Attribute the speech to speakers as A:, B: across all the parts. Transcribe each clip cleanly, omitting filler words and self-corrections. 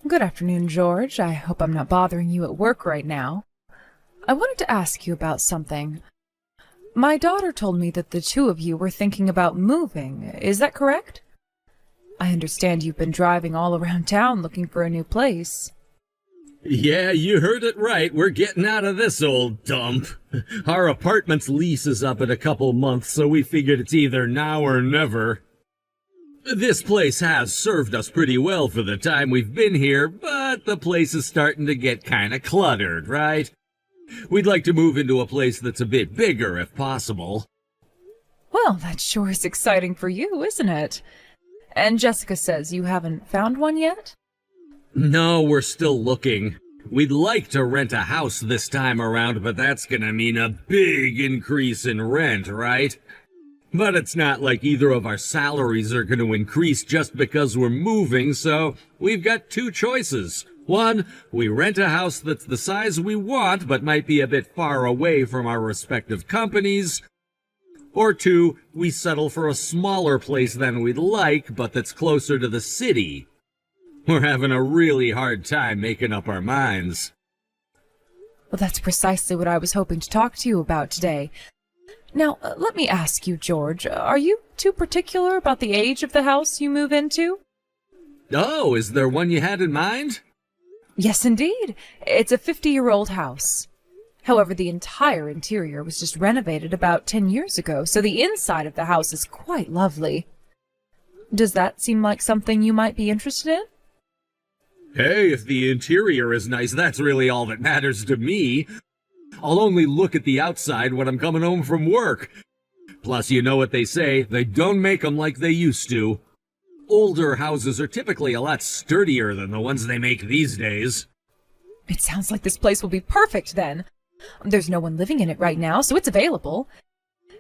A: Good afternoon, George. I hope I'm not bothering you at work right now. I wanted to ask you about something. My daughter told me that the two of you were thinking about moving. Is that correct? I understand you've been driving all around town looking for a new place.
B: Yeah, you heard it right. We're getting out of this old dump. Our apartment's lease is up in a couple months, so we figured it's either now or never. This place has served us pretty well for the time we've been here, but the place is starting to get kinda cluttered, right? We'd like to move into a place that's a bit bigger if possible.
A: Well, that sure is exciting for you, isn't it? And Jessica says you haven't found one yet?
B: No, we're still looking. We'd like to rent a house this time around, but that's gonna mean a big increase in rent, right? But it's not like either of our salaries are going to increase just because we're moving, so we've got two choices. One, we rent a house that's the size we want but might be a bit far away from our respective companies. Or two, we settle for a smaller place than we'd like, but that's closer to the city. We're having a really hard time making up our minds.
A: Well, that's precisely what I was hoping to talk to you about today. Now, let me ask you, George, are you too particular about the age of the house you move into?
B: Oh, is there one you had in mind?
A: Yes, indeed. It's a 50-year-old house. However, the entire interior was just renovated about 10 years ago, so the inside of the house is quite lovely. Does that seem like something you might be interested in?
B: Hey, if the interior is nice, that's really all that matters to me. I'll only look at the outside when I'm coming home from work. Plus, you know what they say, they don't make 'em like they used to. Older houses are typically a lot sturdier than the ones they make these days.
A: It sounds like this place will be perfect then. There's no one living in it right now, so it's available.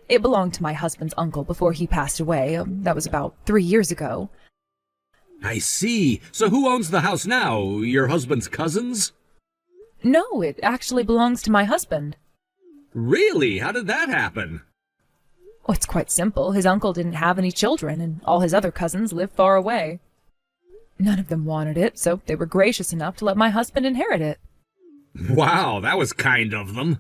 A: It belonged to my husband's uncle before he passed away. That was about 3 years ago.
B: I see. So who owns the house now? Your husband's cousins?
A: No, it actually belongs to my husband.
B: Really? How did that happen?
A: Oh, it's quite simple. His uncle didn't have any children, and all his other cousins live far away. None of them wanted it, so they were gracious enough to let my husband inherit it.
B: Wow, that was kind of them.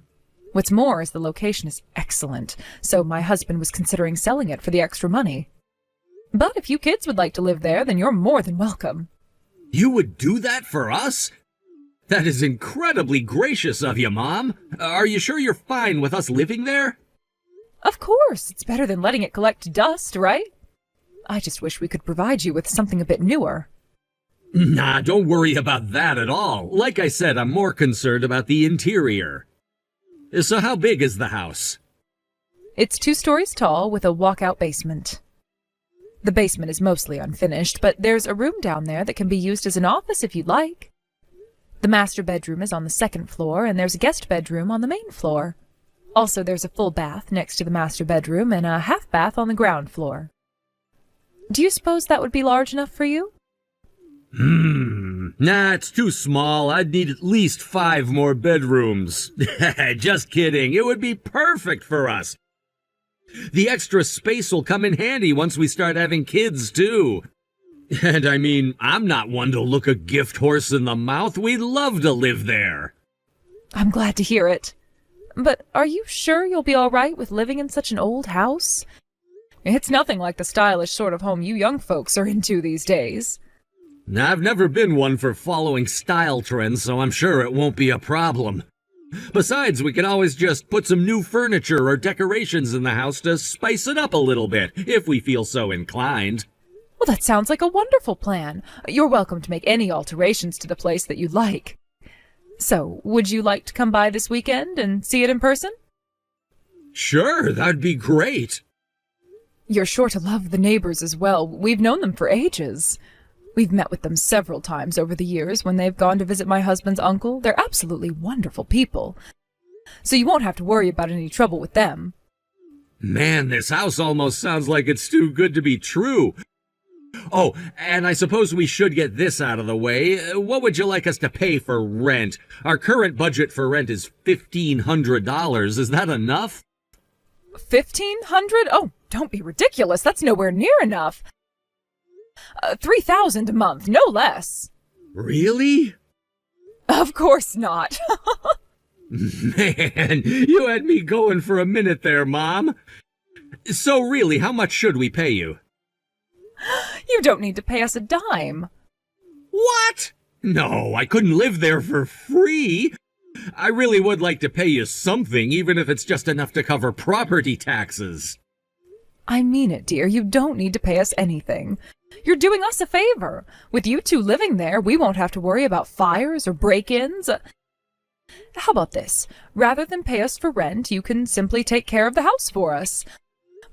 A: What's more is the location is excellent, so my husband was considering selling it for the extra money. But if you kids would like to live there, then you're more than welcome.
B: You would do that for us? That is incredibly gracious of you, Mom. Are you sure you're fine with us living there?
A: Of course, it's better than letting it collect dust, right? I just wish we could provide you with something a bit newer.
B: Nah, don't worry about that at all. Like I said, I'm more concerned about the interior. So how big is the house?
A: It's 2 stories tall with a walkout basement. The basement is mostly unfinished, but there's a room down there that can be used as an office if you'd like. The master bedroom is on the 2nd floor, and there's a guest bedroom on the main floor. Also, there's a full bath next to the master bedroom and a half bath on the ground floor. Do you suppose that would be large enough for you?
B: Nah, it's too small. I'd need at least 5 more bedrooms. Just kidding. It would be perfect for us. The extra space will come in handy once we start having kids, too. And I mean, I'm not one to look a gift horse in the mouth. We'd love to live there.
A: I'm glad to hear it. But are you sure you'll be all right with living in such an old house? It's nothing like the stylish sort of home you young folks are into these days.
B: I've never been one for following style trends, so I'm sure it won't be a problem. Besides, we can always just put some new furniture or decorations in the house to spice it up a little bit, if we feel so inclined.
A: Well, that sounds like a wonderful plan. You're welcome to make any alterations to the place that you'd like. So, would you like to come by this weekend and see it in person?
B: Sure, that'd be great.
A: You're sure to love the neighbors as well. We've known them for ages. We've met with them several times over the years when they've gone to visit my husband's uncle. They're absolutely wonderful people. So you won't have to worry about any trouble with them.
B: Man, this house almost sounds like it's too good to be true. Oh, and I suppose we should get this out of the way. What would you like us to pay for rent? Our current budget for rent is $1,500. Is that enough?
A: 1,500? Oh, don't be ridiculous. That's nowhere near enough. 3,000 a month, no less.
B: Really?
A: Of course not.
B: Man, you had me going for a minute there, Mom. So really, how much should we pay you?
A: You don't need to pay us a dime.
B: What? No, I couldn't live there for free. I really would like to pay you something, even if it's just enough to cover property taxes.
A: I mean it, dear. You don't need to pay us anything. You're doing us a favor. With you two living there, we won't have to worry about fires or break-ins. How about this? Rather than pay us for rent, you can simply take care of the house for us.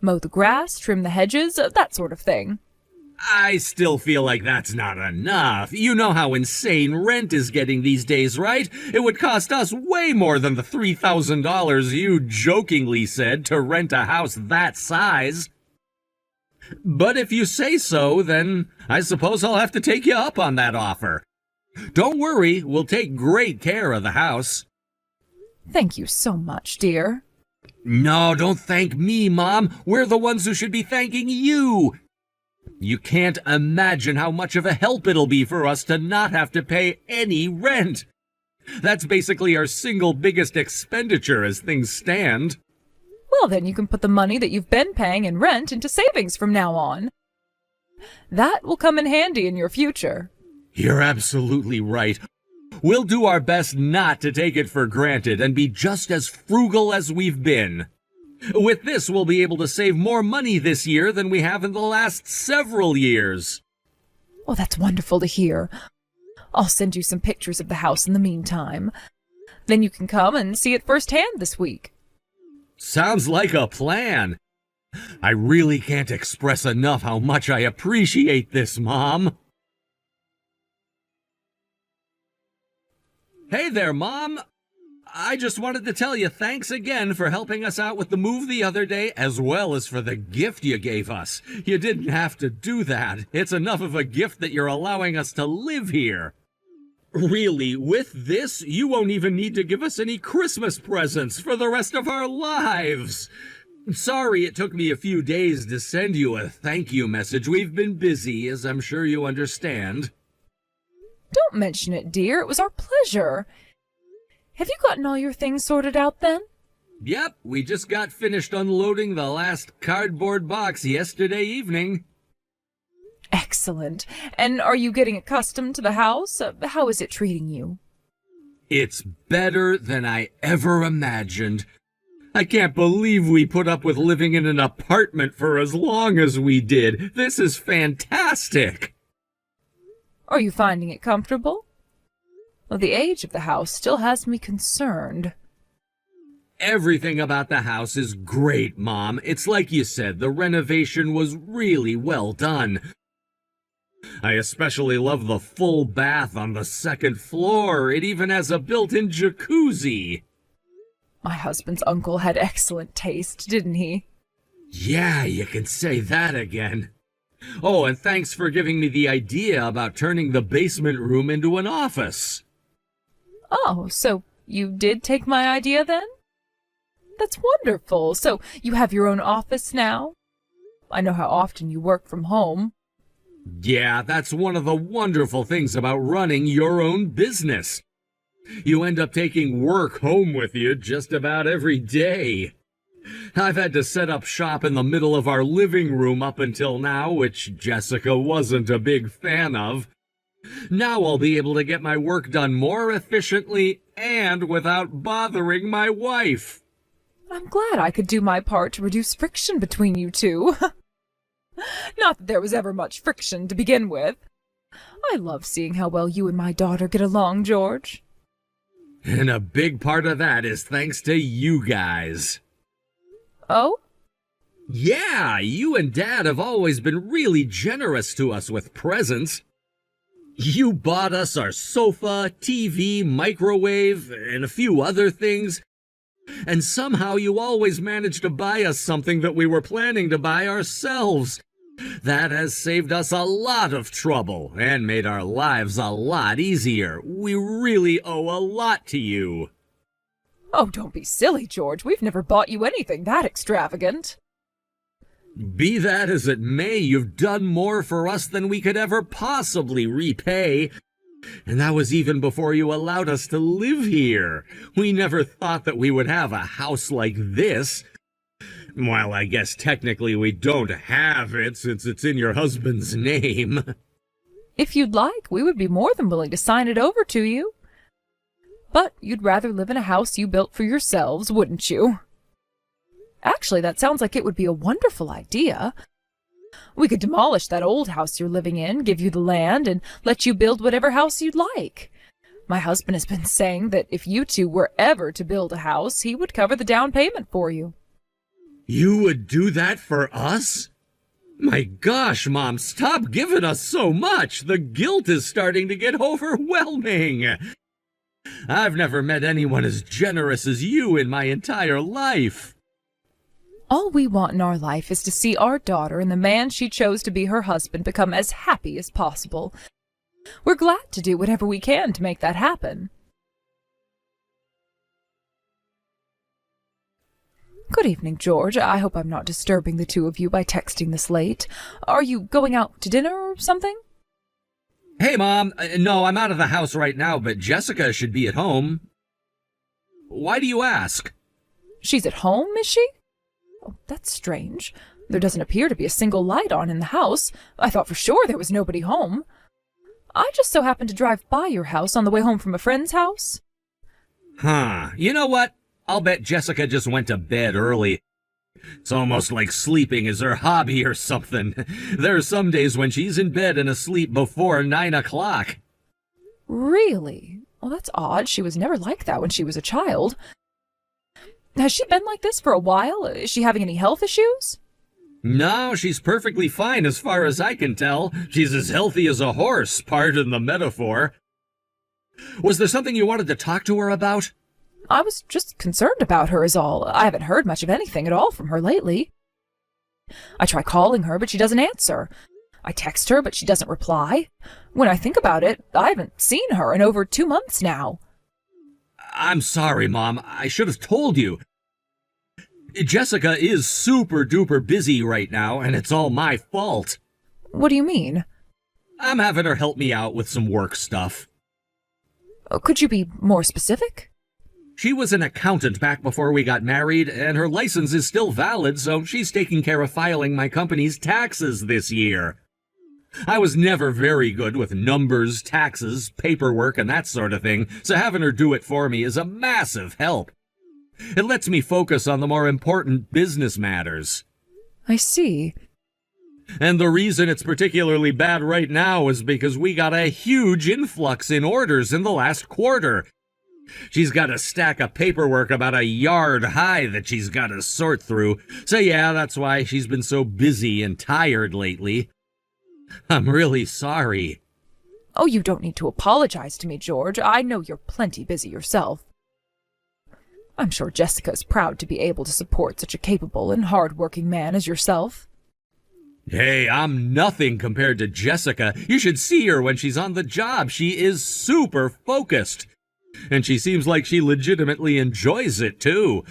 A: Mow the grass, trim the hedges, that sort of thing.
B: I still feel like that's not enough. You know how insane rent is getting these days, right? It would cost us way more than the $3,000 you jokingly said to rent a house that size. But if you say so, then I suppose I'll have to take you up on that offer. Don't worry, we'll take great care of the house.
A: Thank you so much, dear.
B: No, don't thank me, Mom. We're the ones who should be thanking you. You can't imagine how much of a help it'll be for us to not have to pay any rent. That's basically our single biggest expenditure as things stand.
A: Well, then you can put the money that you've been paying in rent into savings from now on. That will come in handy in your future.
B: You're absolutely right. We'll do our best not to take it for granted and be just as frugal as we've been. With this, we'll be able to save more money this year than we have in the last several years.
A: Oh, that's wonderful to hear. I'll send you some pictures of the house in the meantime. Then you can come and see it firsthand this week.
B: Sounds like a plan. I really can't express enough how much I appreciate this, Mom. Hey there, Mom. I just wanted to tell you thanks again for helping us out with the move the other day, as well as for the gift you gave us. You didn't have to do that. It's enough of a gift that you're allowing us to live here. Really, with this, you won't even need to give us any Christmas presents for the rest of our lives. Sorry it took me a few days to send you a thank you message. We've been busy, as I'm sure you understand.
A: Don't mention it, dear. It was our pleasure. Have you gotten all your things sorted out, then?
B: Yep, we just got finished unloading the last cardboard box yesterday evening.
A: Excellent. And are you getting accustomed to the house? How is it treating you?
B: It's better than I ever imagined. I can't believe we put up with living in an apartment for as long as we did. This is fantastic.
A: Are you finding it comfortable? Well, the age of the house still has me concerned.
B: Everything about the house is great, Mom. It's like you said, the renovation was really well done. I especially love the full bath on the second floor. It even has a built-in jacuzzi.
A: My husband's uncle had excellent taste, didn't he?
B: Yeah, you can say that again. Oh, and thanks for giving me the idea about turning the basement room into an office.
A: Oh, so you did take my idea then? That's wonderful. So you have your own office now? I know how often you work from home.
B: Yeah, that's one of the wonderful things about running your own business. You end up taking work home with you just about every day. I've had to set up shop in the middle of our living room up until now, which Jessica wasn't a big fan of. Now I'll be able to get my work done more efficiently and without bothering my wife.
A: I'm glad I could do my part to reduce friction between you two. Not that there was ever much friction to begin with. I love seeing how well you and my daughter get along, George.
B: And a big part of that is thanks to you guys.
A: Oh?
B: Yeah, you and Dad have always been really generous to us with presents. You bought us our sofa, TV, microwave, and a few other things. And somehow you always managed to buy us something that we were planning to buy ourselves. That has saved us a lot of trouble and made our lives a lot easier. We really owe a lot to you.
A: Oh, don't be silly, George. We've never bought you anything that extravagant.
B: Be that as it may, you've done more for us than we could ever possibly repay. And that was even before you allowed us to live here. We never thought that we would have a house like this. Well, I guess technically we don't have it since it's in your husband's name.
A: If you'd like, we would be more than willing to sign it over to you. But you'd rather live in a house you built for yourselves, wouldn't you? Actually, that sounds like it would be a wonderful idea. We could demolish that old house you're living in, give you the land, and let you build whatever house you'd like. My husband has been saying that if you two were ever to build a house, he would cover the down payment for you.
B: You would do that for us? My gosh, Mom, stop giving us so much. The guilt is starting to get overwhelming. I've never met anyone as generous as you in my entire life.
A: All we want in our life is to see our daughter and the man she chose to be her husband become as happy as possible. We're glad to do whatever we can to make that happen. Good evening, George. I hope I'm not disturbing the two of you by texting this late. Are you going out to dinner or something?
B: Hey, Mom. No, I'm out of the house right now, but Jessica should be at home. Why do you ask?
A: She's at home, is she? Oh, that's strange. There doesn't appear to be a single light on in the house. I thought for sure there was nobody home. I just so happened to drive by your house on the way home from a friend's house.
B: Huh. You know what? I'll bet Jessica just went to bed early. It's almost like sleeping is her hobby or something. There are some days when she's in bed and asleep before 9 o'clock.
A: Really? Well, that's odd. She was never like that when she was a child. Has she been like this for a while? Is she having any health issues?
B: No, she's perfectly fine as far as I can tell. She's as healthy as a horse, pardon the metaphor. Was there something you wanted to talk to her about?
A: I was just concerned about her is all. I haven't heard much of anything at all from her lately. I try calling her, but she doesn't answer. I text her, but she doesn't reply. When I think about it, I haven't seen her in over 2 months now.
B: I'm sorry, Mom. I should have told you. Jessica is super-duper busy right now, and it's all my fault.
A: What do you mean?
B: I'm having her help me out with some work stuff.
A: Could you be more specific?
B: She was an accountant back before we got married, and her license is still valid, so she's taking care of filing my company's taxes this year. I was never very good with numbers, taxes, paperwork, and that sort of thing, so having her do it for me is a massive help. It lets me focus on the more important business matters.
A: I see.
B: And the reason it's particularly bad right now is because we got a huge influx in orders in the last quarter. She's got a stack of paperwork about a yard high that she's got to sort through, so yeah, that's why she's been so busy and tired lately. I'm really sorry.
A: Oh, you don't need to apologize to me, George. I know you're plenty busy yourself. I'm sure Jessica is proud to be able to support such a capable and hard-working man as yourself.
B: Hey, I'm nothing compared to Jessica. You should see her when she's on the job. She is super focused. And she seems like she legitimately enjoys it, too.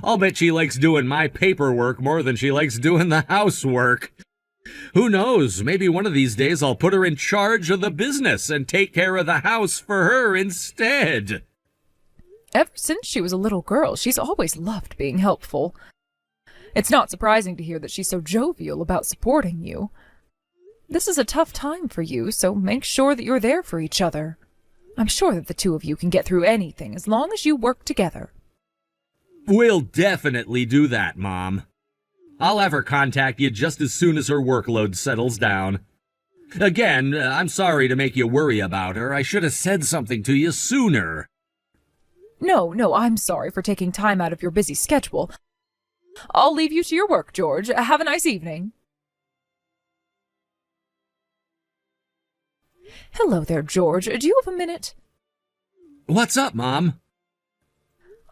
B: I'll bet she likes doing my paperwork more than she likes doing the housework. Who knows, maybe one of these days I'll put her in charge of the business and take care of the house for her instead.
A: Ever since she was a little girl, she's always loved being helpful. It's not surprising to hear that she's so jovial about supporting you. This is a tough time for you, so make sure that you're there for each other. I'm sure that the two of you can get through anything as long as you work together.
B: We'll definitely do that, Mom. I'll have her contact you just as soon as her workload settles down. Again, I'm sorry to make you worry about her. I should have said something to you sooner.
A: No, I'm sorry for taking time out of your busy schedule. I'll leave you to your work, George. Have a nice evening. Hello there, George. Do you have a minute?
B: What's up, Mom?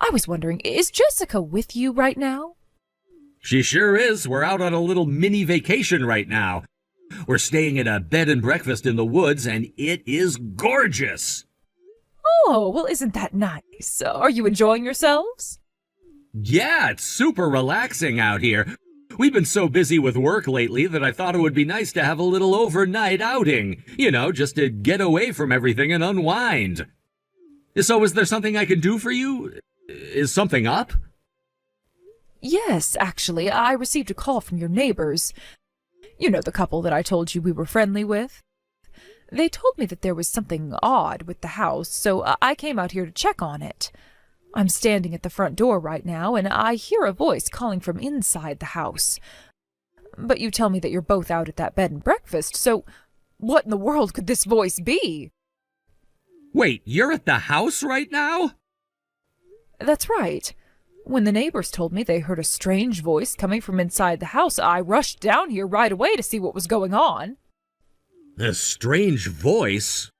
A: I was wondering, is Jessica with you right now?
B: She sure is. We're out on a little mini vacation right now. We're staying at a bed and breakfast in the woods, and it is gorgeous.
A: Oh, well, isn't that nice? Are you enjoying yourselves?
B: Yeah, it's super relaxing out here. We've been so busy with work lately that I thought it would be nice to have a little overnight outing. You know, just to get away from everything and unwind. So is there something I can do for you? Is something up?
A: Yes, actually, I received a call from your neighbors. You know, the couple that I told you we were friendly with. They told me that there was something odd with the house, so I came out here to check on it. I'm standing at the front door right now, and I hear a voice calling from inside the house. But you tell me that you're both out at that bed and breakfast, so what in the world could this voice be?
B: Wait, you're at the house right now?
A: That's right. When the neighbors told me they heard a strange voice coming from inside the house, I rushed down here right away to see what was going on.
B: A strange voice?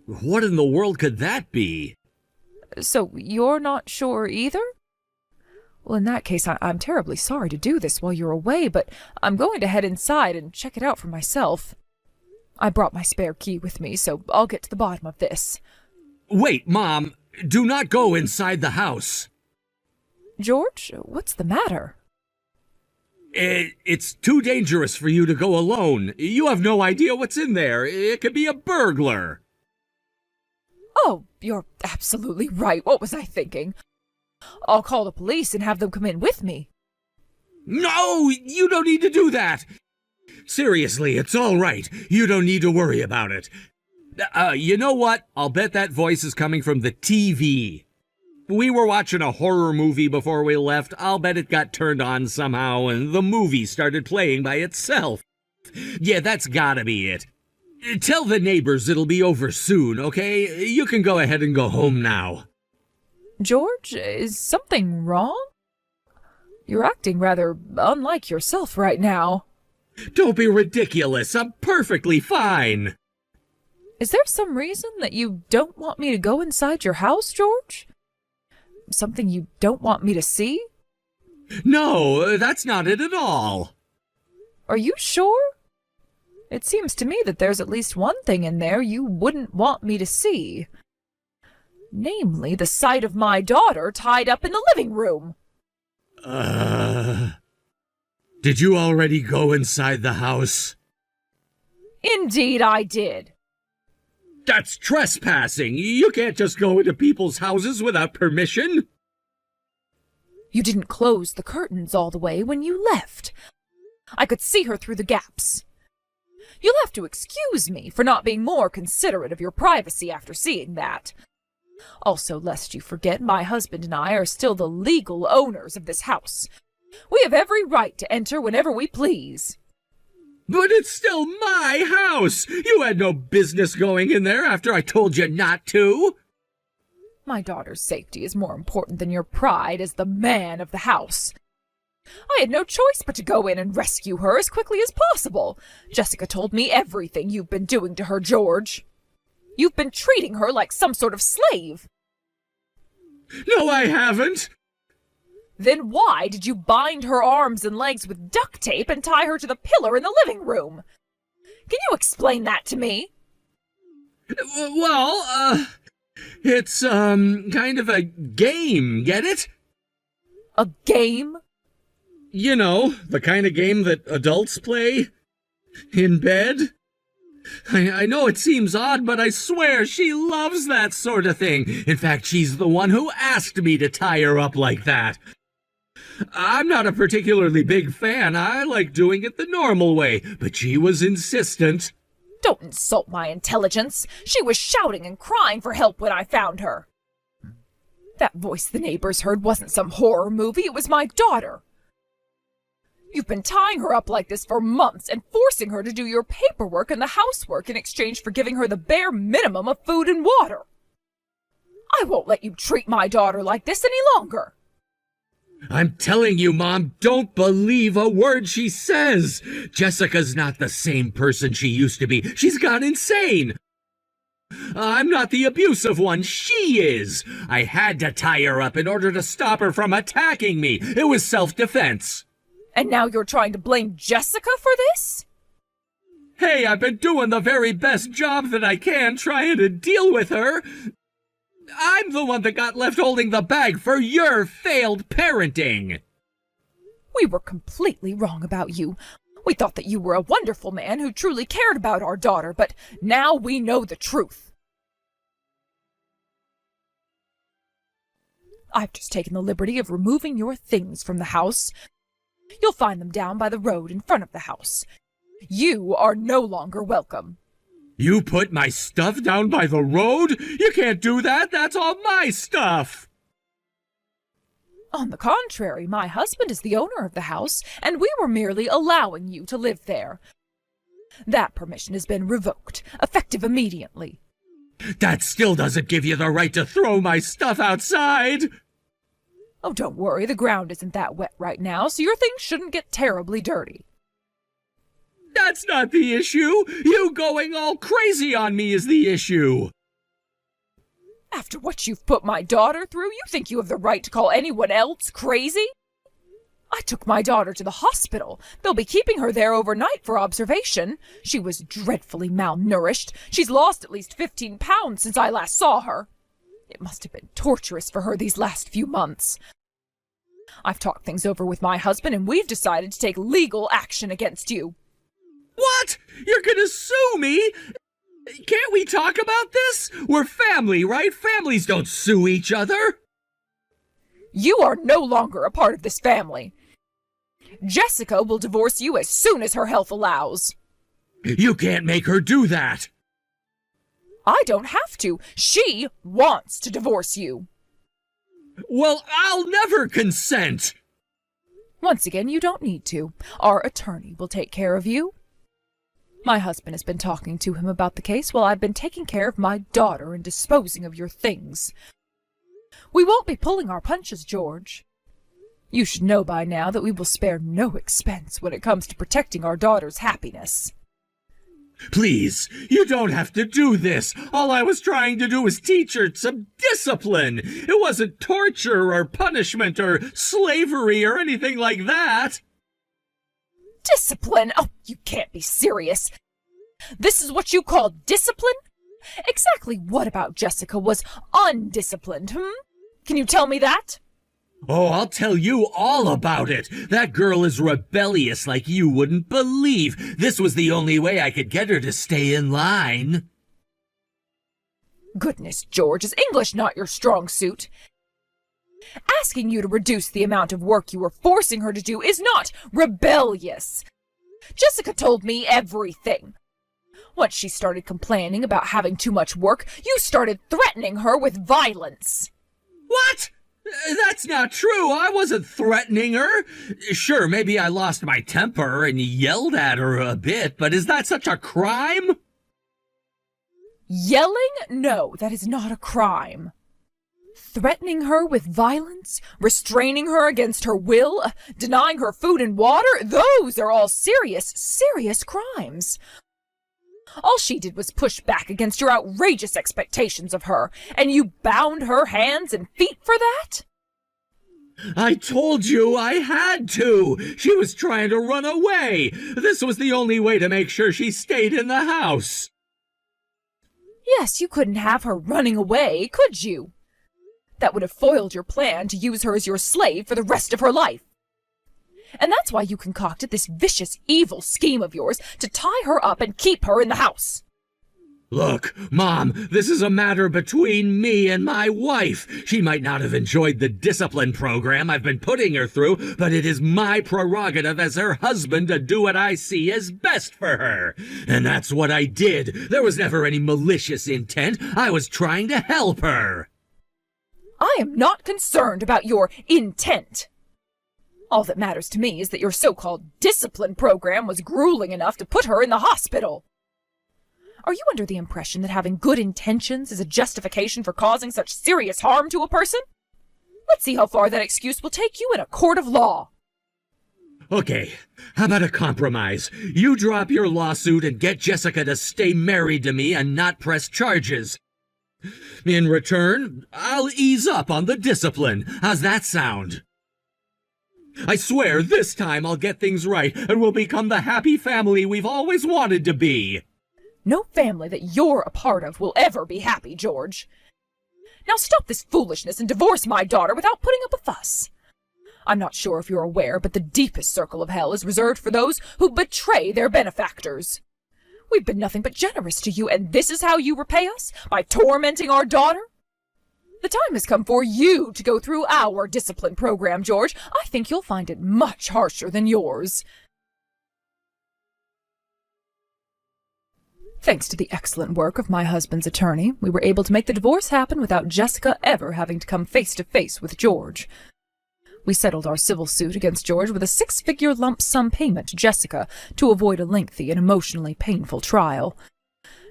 B: What in the world could that be?
A: So you're not sure either? Well, in that case, I'm terribly sorry to do this while you're away, but I'm going to head inside and check it out for myself. I brought my spare key with me, so I'll get to the bottom of this.
B: Wait, Mom, do not go inside the house.
A: George, what's the matter?
B: It's too dangerous for you to go alone. You have no idea what's in there. It could be a burglar.
A: Oh, you're absolutely right. What was I thinking? I'll call the police and have them come in with me.
B: No, you don't need to do that. Seriously, it's all right. You don't need to worry about it. You know what? I'll bet that voice is coming from the TV. We were watching a horror movie before we left. I'll bet it got turned on somehow and the movie started playing by itself. Yeah, that's gotta be it. Tell the neighbors it'll be over soon, okay? You can go ahead and go home now.
A: George, is something wrong? You're acting rather unlike yourself right now.
B: Don't be ridiculous. I'm perfectly fine.
A: Is there some reason that you don't want me to go inside your house, George? Something you don't want me to see?
B: No, that's not it at all.
A: Are you sure? It seems to me that there's at least one thing in there you wouldn't want me to see. Namely, the sight of my daughter tied up in the living room.
B: Did you already go inside the house?
A: Indeed I did.
B: That's trespassing. You can't just go into people's houses without permission.
A: You didn't close the curtains all the way when you left. I could see her through the gaps. You'll have to excuse me for not being more considerate of your privacy after seeing that. Also, lest you forget, my husband and I are still the legal owners of this house. We have every right to enter whenever we please.
B: But it's still my house! You had no business going in there after I told you not to!
A: My daughter's safety is more important than your pride as the man of the house. I had no choice but to go in and rescue her as quickly as possible. Jessica told me everything you've been doing to her, George. You've been treating her like some sort of slave.
B: No, I haven't!
A: Then why did you bind her arms and legs with duct tape and tie her to the pillar in the living room? Can you explain that to me?
B: Well, it's, kind of a game, get it?
A: A game?
B: You know, the kind of game that adults play? In bed? I know it seems odd, but I swear she loves that sort of thing. In fact, she's the one who asked me to tie her up like that. I'm not a particularly big fan. I like doing it the normal way, but she was insistent.
A: Don't insult my intelligence. She was shouting and crying for help when I found her. That voice the neighbors heard wasn't some horror movie. It was my daughter. You've been tying her up like this for months and forcing her to do your paperwork and the housework in exchange for giving her the bare minimum of food and water. I won't let you treat my daughter like this any longer.
B: I'm telling you, Mom, don't believe a word she says. Jessica's not the same person she used to be. She's gone insane. I'm not the abusive one. She is. I had to tie her up in order to stop her from attacking me. It was self-defense.
A: And now you're trying to blame Jessica for this?
B: Hey, I've been doing the very best job that I can trying to deal with her. I'm the one that got left holding the bag for your failed parenting.
A: We were completely wrong about you. We thought that you were a wonderful man who truly cared about our daughter, but now we know the truth. I've just taken the liberty of removing your things from the house. You'll find them down by the road in front of the house. You are no longer welcome.
B: You put my stuff down by the road? You can't do that. That's all my stuff.
A: On the contrary, my husband is the owner of the house, and we were merely allowing you to live there. That permission has been revoked, effective immediately.
B: That still doesn't give you the right to throw my stuff outside.
A: Oh, don't worry, the ground isn't that wet right now, so your things shouldn't get terribly dirty.
B: That's not the issue. You going all crazy on me is the issue.
A: After what you've put my daughter through, you think you have the right to call anyone else crazy? I took my daughter to the hospital. They'll be keeping her there overnight for observation. She was dreadfully malnourished. She's lost at least 15 pounds since I last saw her. It must have been torturous for her these last few months. I've talked things over with my husband, and we've decided to take legal action against you.
B: What? You're gonna sue me? Can't we talk about this? We're family, right? Families don't sue each other.
A: You are no longer a part of this family. Jessica will divorce you as soon as her health allows.
B: You can't make her do that.
A: I don't have to. She wants to divorce you.
B: Well, I'll never consent.
A: Once again, you don't need to. Our attorney will take care of you. My husband has been talking to him about the case while I've been taking care of my daughter and disposing of your things. We won't be pulling our punches, George. You should know by now that we will spare no expense when it comes to protecting our daughter's happiness.
B: Please, you don't have to do this. All I was trying to do was teach her some discipline. It wasn't torture or punishment or slavery or anything like that.
A: Discipline? Oh, you can't be serious. This is what you call discipline? Exactly what about Jessica was undisciplined, Can you tell me that?
B: Oh, I'll tell you all about it. That girl is rebellious like you wouldn't believe. This was the only way I could get her to stay in line.
A: Goodness, George, is English not your strong suit? Asking you to reduce the amount of work you were forcing her to do is not rebellious. Jessica told me everything. Once she started complaining about having too much work, you started threatening her with violence.
B: What? That's not true. I wasn't threatening her. Sure, maybe I lost my temper and yelled at her a bit, but is that such a crime?
A: Yelling? No, that is not a crime. Threatening her with violence, restraining her against her will, denying her food and water, those are all serious, serious crimes. All she did was push back against your outrageous expectations of her, and you bound her hands and feet for that?
B: I told you I had to. She was trying to run away. This was the only way to make sure she stayed in the house.
A: Yes, you couldn't have her running away, could you? That would have foiled your plan to use her as your slave for the rest of her life. And that's why you concocted this vicious, evil scheme of yours to tie her up and keep her in the house.
B: Look, Mom, this is a matter between me and my wife. She might not have enjoyed the discipline program I've been putting her through, but it is my prerogative as her husband to do what I see as best for her. And that's what I did. There was never any malicious intent. I was trying to help her.
A: I am not concerned about your intent. All that matters to me is that your so-called discipline program was grueling enough to put her in the hospital. Are you under the impression that having good intentions is a justification for causing such serious harm to a person? Let's see how far that excuse will take you in a court of law.
B: Okay, how about a compromise? You drop your lawsuit and get Jessica to stay married to me and not press charges. In return, I'll ease up on the discipline. How's that sound? I swear this time I'll get things right and we'll become the happy family we've always wanted to be.
A: No family that you're a part of will ever be happy, George. Now stop this foolishness and divorce my daughter without putting up a fuss. I'm not sure if you're aware, but the deepest circle of hell is reserved for those who betray their benefactors. We've been nothing but generous to you, and this is how you repay us? By tormenting our daughter? The time has come for you to go through our discipline program, George. I think you'll find it much harsher than yours. Thanks to the excellent work of my husband's attorney, we were able to make the divorce happen without Jessica ever having to come face to face with George. We settled our civil suit against George with a 6-figure lump sum payment to Jessica to avoid a lengthy and emotionally painful trial.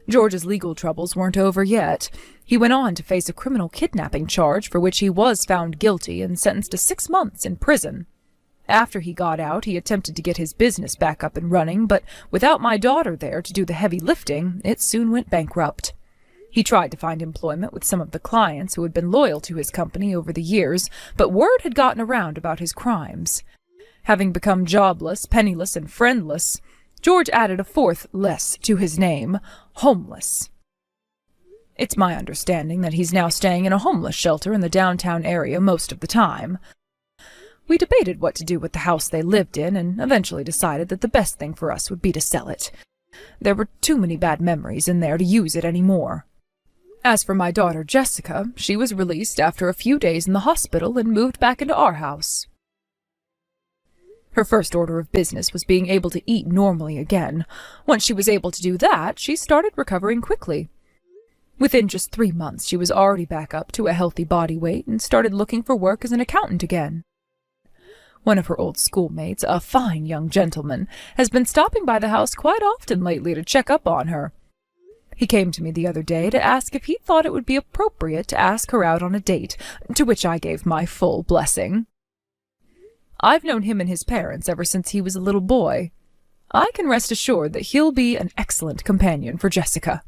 A: George's legal troubles weren't over yet. He went on to face a criminal kidnapping charge for which he was found guilty and sentenced to 6 months in prison. After he got out, he attempted to get his business back up and running, but without my daughter there to do the heavy lifting, it soon went bankrupt. He tried to find employment with some of the clients who had been loyal to his company over the years, but word had gotten around about his crimes. Having become jobless, penniless, and friendless, George added a 4th less to his name, homeless. It's my understanding that he's now staying in a homeless shelter in the downtown area most of the time. We debated what to do with the house they lived in and eventually decided that the best thing for us would be to sell it. There were too many bad memories in there to use it anymore. As for my daughter Jessica, she was released after a few days in the hospital and moved back into our house. Her first order of business was being able to eat normally again. Once she was able to do that, she started recovering quickly. Within just 3 months, she was already back up to a healthy body weight and started looking for work as an accountant again. One of her old schoolmates, a fine young gentleman, has been stopping by the house quite often lately to check up on her. He came to me the other day to ask if he thought it would be appropriate to ask her out on a date, to which I gave my full blessing. I've known him and his parents ever since he was a little boy. I can rest assured that he'll be an excellent companion for Jessica.